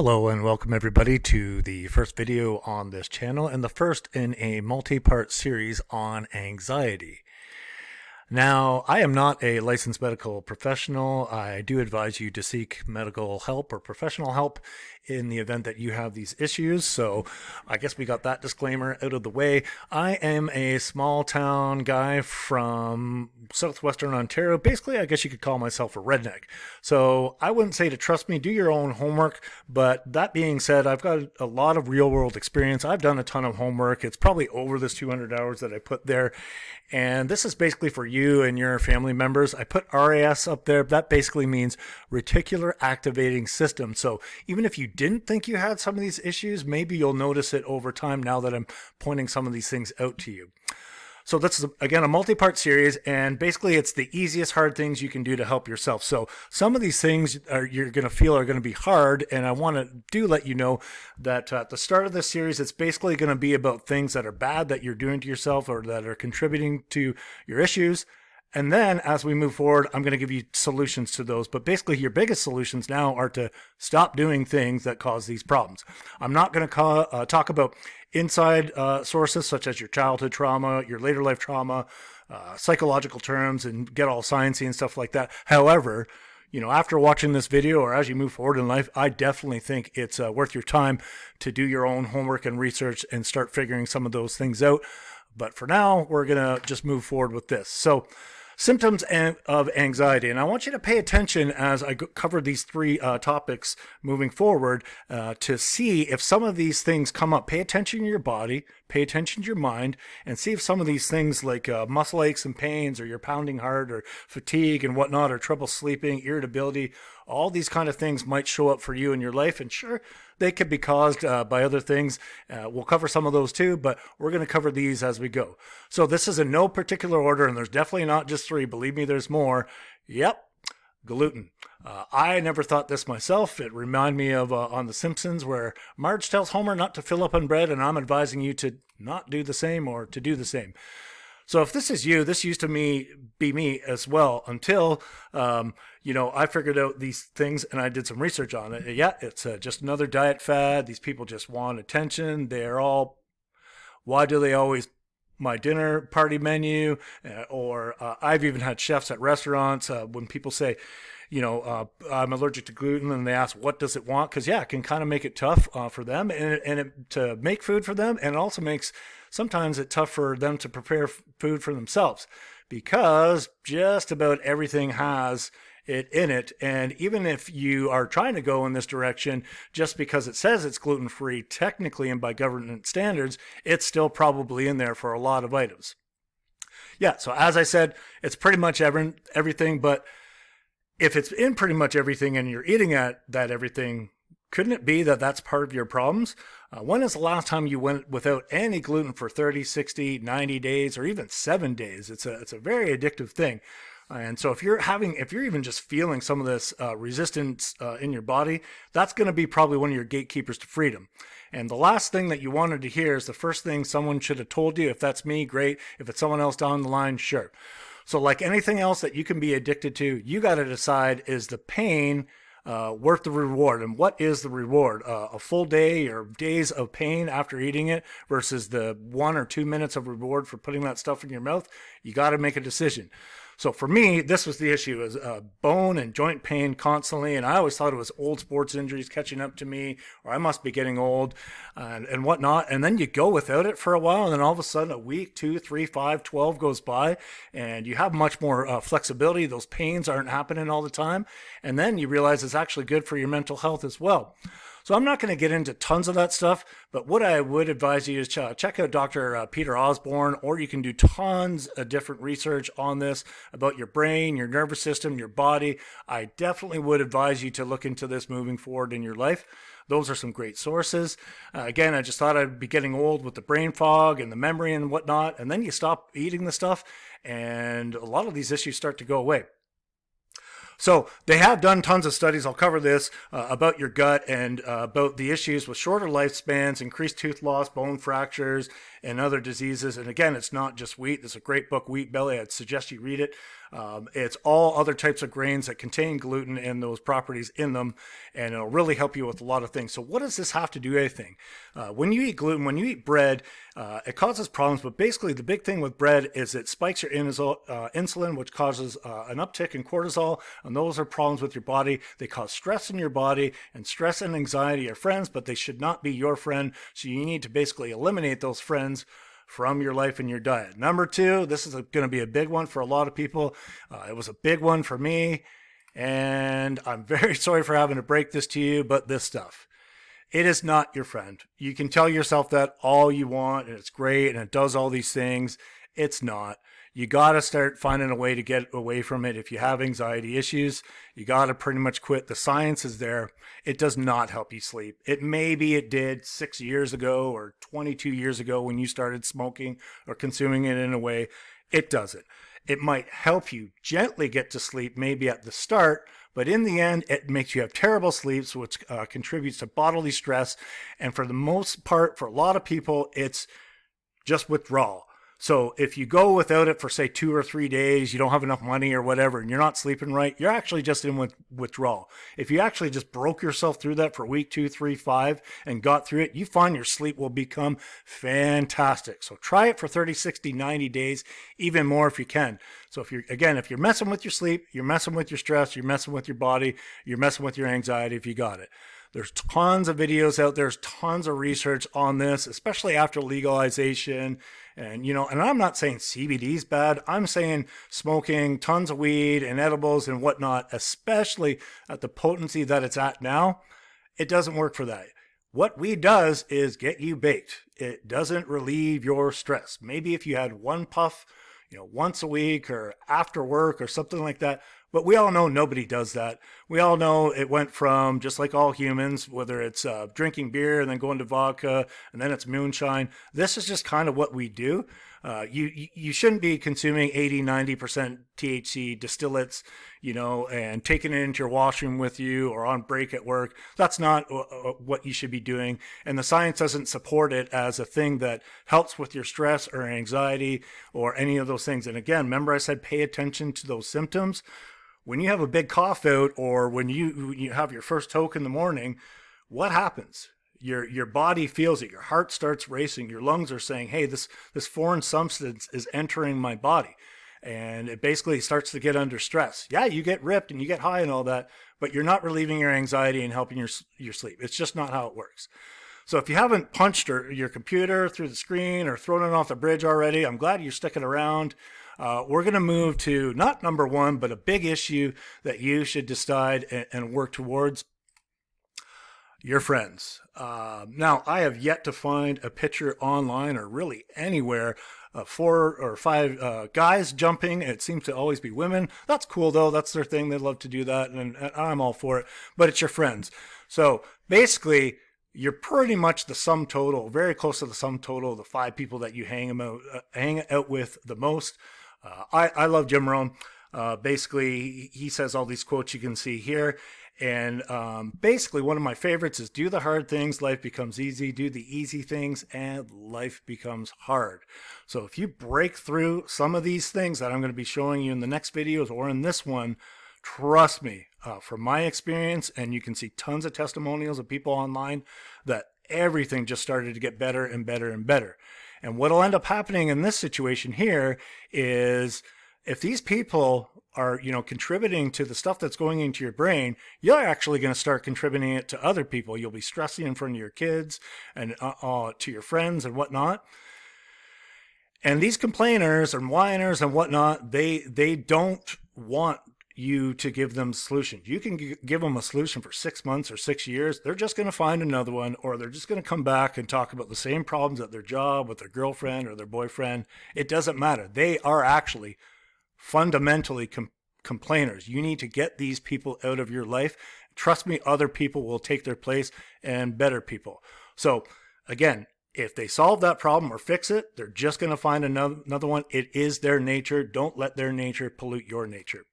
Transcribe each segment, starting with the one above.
Hello and welcome everybody to the first video on this channel and the first in a multi-part series on anxiety. Now, I am not a licensed medical professional. I do advise you to seek medical help or professional help in the event that you have these issues. So I guess we got that disclaimer out of the way. I am a small town guy from southwestern Ontario. Basically, I guess you could call myself a redneck. So I wouldn't say to trust me, do your own homework. But that being said, I've got a lot of real world experience. I've done a ton of homework. It's probably over this 200 hours that I put there. And this is basically for you and your family members. I put RAS up there. That basically means reticular activating system. So even if you didn't think you had some of these issues, maybe you'll notice it over time now that I'm pointing some of these things out to you. So this is, again, a multi-part series, and basically it's the easiest hard things you can do to help yourself. So some of these things you're going to feel are going to be hard, and I want to let you know that at the start of this series, it's basically going to be about things that are bad that you're doing to yourself or that are contributing to your issues. And then as we move forward, I'm going to give you solutions to those. But basically, your biggest solutions now are to stop doing things that cause these problems. I'm not going to talk about inside sources such as your childhood trauma, your later life trauma, psychological terms, and get all sciencey and stuff like that. However, after watching this video or as you move forward in life, I definitely think it's worth your time to do your own homework and research and start figuring some of those things out. But for now, we're going to just move forward with this. So symptoms of anxiety. And I want you to pay attention as I cover these three topics moving forward to see if some of these things come up. Pay attention to your body, pay attention to your mind, and see if some of these things like muscle aches and pains or your pounding heart or fatigue and whatnot or trouble sleeping, irritability, all these kind of things might show up for you in your life. And sure, they could be caused by other things. We'll cover some of those too, but we're going to cover these as we go. So this is in no particular order, and there's definitely not just three. Believe me, there's more. Yep, gluten. I never thought this myself. It reminded me of on The Simpsons where Marge tells Homer not to fill up on bread, and I'm advising you to not do the same or to do the same. So if this is you, this used to be me as well until, I figured out these things and I did some research on it. Yeah, it's just another diet fad. These people just want attention. Why do they always my dinner party menu? Or I've even had chefs at restaurants when people say, I'm allergic to gluten, and they ask, what does it want? Because, yeah, it can kind of make it tough for them to make food for them. And it also makes sometimes it tough for them to prepare food for themselves because just about everything has it in it. And even if you are trying to go in this direction, just because it says it's gluten-free, technically and by government standards, it's still probably in there for a lot of items. Yeah, so as I said, it's pretty much everything, but if it's in pretty much everything and you're eating at that everything, couldn't it be that that's part of your problems? When is the last time you went without any gluten for 30, 60, 90 days, or even 7 days? It's a very addictive thing. And so if you're even just feeling some of this resistance in your body, that's going to be probably one of your gatekeepers to freedom. And the last thing that you wanted to hear is the first thing someone should have told you. If that's me, great. If it's someone else down the line, sure. So like anything else that you can be addicted to, you got to decide, is the pain worth the reward? And what is the reward? A full day or days of pain after eating it versus the 1 or 2 minutes of reward for putting that stuff in your mouth? You got to make a decision. So for me, this was the issue, is bone and joint pain constantly. And I always thought it was old sports injuries catching up to me, or I must be getting old and whatnot. And then you go without it for a while. And then all of a sudden, a week, 2, 3, 5, 12 goes by and you have much more flexibility. Those pains aren't happening all the time. And then you realize it's actually good for your mental health as well. So I'm not going to get into tons of that stuff, but what I would advise you is check out Dr. Peter Osborne, or you can do tons of different research on this about your brain, your nervous system, your body. I definitely would advise you to look into this moving forward in your life. Those are some great sources. Again, I just thought I'd be getting old with the brain fog and the memory and whatnot, and then you stop eating the stuff, and a lot of these issues start to go away. So they have done tons of studies, I'll cover this, about your gut and about the issues with shorter lifespans, increased tooth loss, bone fractures, and other diseases. And again, it's not just wheat. There's a great book, Wheat Belly. I'd suggest you read it. It's all other types of grains that contain gluten and those properties in them, and it'll really help you with a lot of things. So what does this have to do with anything? When you eat gluten, when you eat bread, it causes problems, but basically the big thing with bread is it spikes your insulin, which causes an uptick in cortisol, and those are problems with your body. They cause stress in your body, and stress and anxiety are friends, but they should not be your friend, so you need to basically eliminate those friends from your life and your diet. Number two, this is going to be a big one for a lot of people. It was a big one for me, and I'm very sorry for having to break this to you, but this stuff, it is not your friend. You can tell yourself that all you want, and it's great, and it does all these things. It's not. You got to start finding a way to get away from it. If you have anxiety issues, you got to pretty much quit. The science is there. It does not help you sleep. Maybe it did 6 years ago or 22 years ago when you started smoking or consuming it in a way. It doesn't. It might help you gently get to sleep maybe at the start, but in the end, it makes you have terrible sleeps, which contributes to bodily stress. And for the most part, for a lot of people, it's just withdrawal. So if you go without it for say 2 or 3 days, you don't have enough money or whatever, and you're not sleeping right, you're actually just in withdrawal. If you actually just broke yourself through that for week 2, 3, 5 and got through it, you find your sleep will become fantastic. So try it for 30, 60, 90 days, even more if you can. So if you're messing with your sleep, you're messing with your stress, you're messing with your body, you're messing with your anxiety if you got it. There's tons of videos out there. There's tons of research on this, especially after legalization. And, and I'm not saying CBD is bad. I'm saying smoking tons of weed and edibles and whatnot, especially at the potency that it's at now, it doesn't work for that. What weed does is get you baked. It doesn't relieve your stress. Maybe if you had one puff, once a week or after work or something like that. But we all know nobody does that. We all know it went from, just like all humans, whether it's drinking beer and then going to vodka and then it's moonshine. This is just kind of what we do. You shouldn't be consuming 80, 90% THC distillates, and taking it into your washroom with you or on break at work. That's not what you should be doing. And the science doesn't support it as a thing that helps with your stress or anxiety or any of those things. And again, remember I said pay attention to those symptoms. When you have a big cough out or when you have your first toke in the morning, what happens? Your body feels it. Your heart starts racing. Your lungs are saying, hey, this foreign substance is entering my body. And it basically starts to get under stress. Yeah, you get ripped and you get high and all that, but you're not relieving your anxiety and helping your sleep. It's just not how it works. So if you haven't punched your computer through the screen or thrown it off the bridge already, I'm glad you're sticking around. We're going to move to not number one, but a big issue that you should decide and work towards. Your friends. Now, I have yet to find a picture online or really anywhere of 4 or 5 guys jumping. It seems to always be women. That's cool, though. That's their thing. They love to do that, and I'm all for it. But it's your friends. So basically, you're pretty much the sum total, very close to the sum total of the 5 people that you hang out with the most. I love Jim Rohn. Basically, he says all these quotes you can see here. And basically, one of my favorites is do the hard things, life becomes easy. Do the easy things, and life becomes hard. So if you break through some of these things that I'm going to be showing you in the next videos or in this one, trust me, from my experience, and you can see tons of testimonials of people online, that everything just started to get better and better and better. And what will end up happening in this situation here is if these people are, contributing to the stuff that's going into your brain, you're actually going to start contributing it to other people. You'll be stressing in front of your kids and to your friends and whatnot. And these complainers and whiners and whatnot, they don't want you to give them solutions. You can give them a solution for 6 months or 6 years. They're just going to find another one, or they're just going to come back and talk about the same problems at their job with their girlfriend or their boyfriend. It doesn't matter. They are actually fundamentally complainers. You need to get these people out of your life. Trust me, other people will take their place, and better people. So again, if they solve that problem or fix it, they're just going to find another one. It is their nature. Don't let their nature pollute your nature.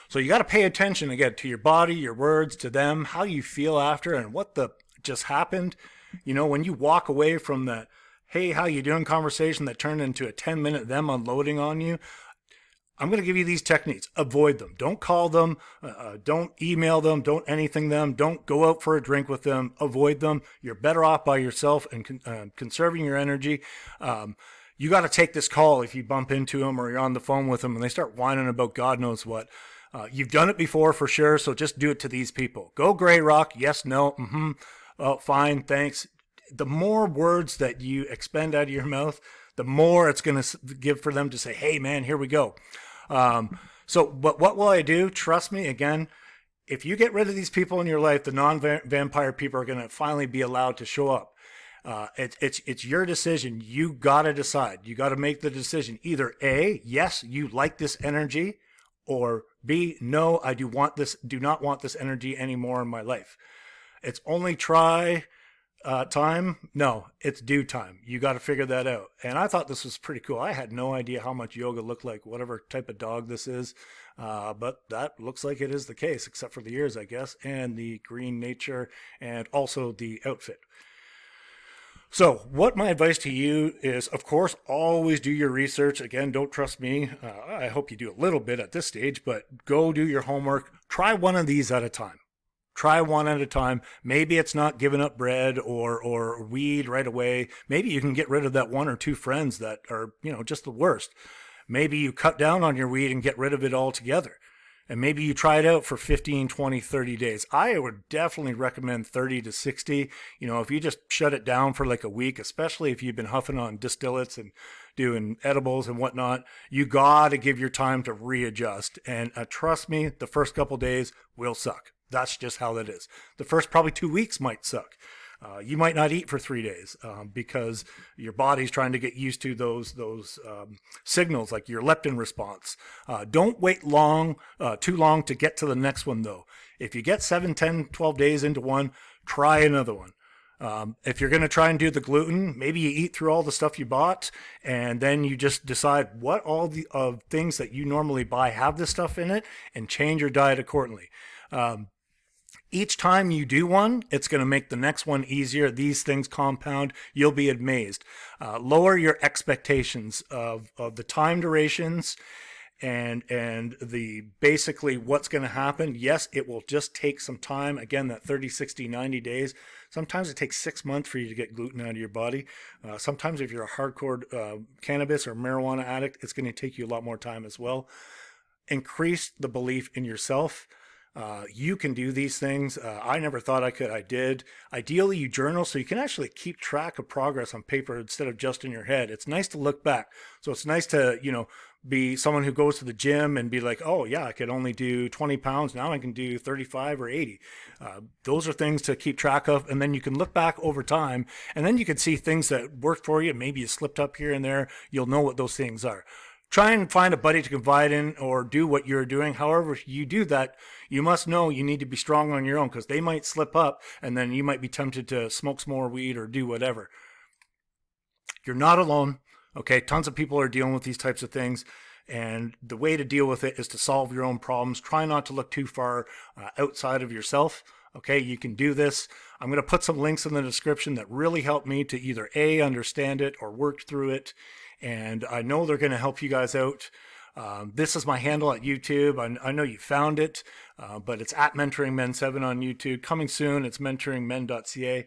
So you got to pay attention again to your body, your words, to them, how you feel after, and what just happened. When you walk away from that, hey, how you doing conversation that turned into a 10-minute them unloading on you, I'm going to give you these techniques. Avoid them. Don't call them. Don't email them. Don't anything them. Don't go out for a drink with them. Avoid them. You're better off by yourself and conserving your energy. You got to take this call if you bump into them or you're on the phone with them and they start whining about God knows what. You've done it before for sure, so just do it to these people. Go gray rock. Yes, no, mm-hmm. Oh, fine, thanks. The more words that you expend out of your mouth, the more it's going to give for them to say, hey, man, here we go. But what will I do? Trust me, again, if you get rid of these people in your life, the non-vampire people are going to finally be allowed to show up. It's your decision. You got to decide. You got to make the decision. Either A, yes, you like this energy, or B, no, I do not want this energy anymore in my life. It's only try time. No, it's due time. You got to figure that out. And I thought this was pretty cool. I had no idea how much yoga looked like, whatever type of dog this is. But that looks like it is the case, except for the ears, I guess, and the green nature, and also the outfit. So what my advice to you is, of course, always do your research. Again, don't trust me. I hope you do a little bit at this stage, but go do your homework. Try one of these at a time. Try one at a time. Maybe it's not giving up bread or weed right away. Maybe you can get rid of that one or two friends that are, just the worst. Maybe you cut down on your weed and get rid of it altogether. And maybe you try it out for 15, 20, 30 days. I would definitely recommend 30 to 60. If you just shut it down for like a week, especially if you've been huffing on distillates and doing edibles and whatnot, you got to give your time to readjust. And trust me, the first couple days will suck. That's just how that is. The first probably 2 weeks might suck. You might not eat for 3 days because your body's trying to get used to those signals, like your leptin response. Don't wait too long to get to the next one, though. If you get 7, 10, 12 days into one, try another one. If you're going to try and do the gluten, maybe you eat through all the stuff you bought, and then you just decide what all the things that you normally buy have this stuff in it, and change your diet accordingly. Each time you do one, it's going to make the next one easier. These things compound. You'll be amazed. Lower your expectations of the time durations and the basically what's going to happen. Yes, it will just take some time. Again, that 30, 60, 90 days. Sometimes it takes 6 months for you to get gluten out of your body. Sometimes if you're a hardcore cannabis or marijuana addict, it's going to take you a lot more time as well. Increase the belief in yourself. You can do these things. I never thought I could. I did. Ideally, you journal so you can actually keep track of progress on paper instead of just in your head. It's nice to look back. So it's nice to, be someone who goes to the gym and be like, oh, yeah, I could only do 20 pounds. Now I can do 35 or 80. Those are things to keep track of. And then you can look back over time and then you can see things that worked for you. Maybe you slipped up here and there. You'll know what those things are. Try and find a buddy to confide in or do what you're doing. However, if you do that, you must know you need to be strong on your own because they might slip up and then you might be tempted to smoke some more weed or do whatever. You're not alone. Okay, tons of people are dealing with these types of things. And the way to deal with it is to solve your own problems. Try not to look too far outside of yourself. Okay, you can do this. I'm going to put some links in the description that really helped me to either A, understand it or work through it. And I know they're going to help you guys out. This is my handle at YouTube. I know you found it, but it's at mentoringmen7 on YouTube. Coming soon, it's mentoringmen.ca.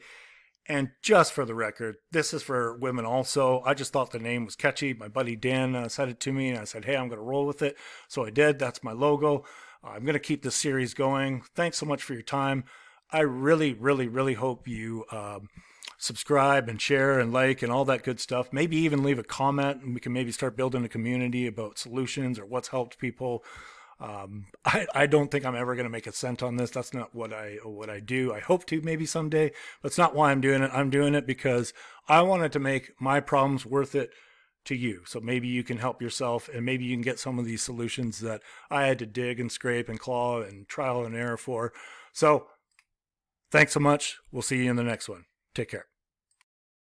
And just for the record, this is for women also. I just thought the name was catchy. My buddy Dan said it to me, and I said, hey, I'm going to roll with it. So I did. That's my logo. I'm going to keep this series going. Thanks so much for your time. I really, really, really hope you subscribe and share and like and all that good stuff. Maybe even leave a comment, and we can maybe start building a community about solutions or what's helped people. I don't think I'm ever going to make a cent on this. That's not what I do. I hope to maybe someday, but it's not why I'm doing it. I'm doing it because I wanted to make my problems worth it to you. So maybe you can help yourself and maybe you can get some of these solutions that I had to dig and scrape and claw and trial and error for. So thanks so much. We'll see you in the next one. Take care.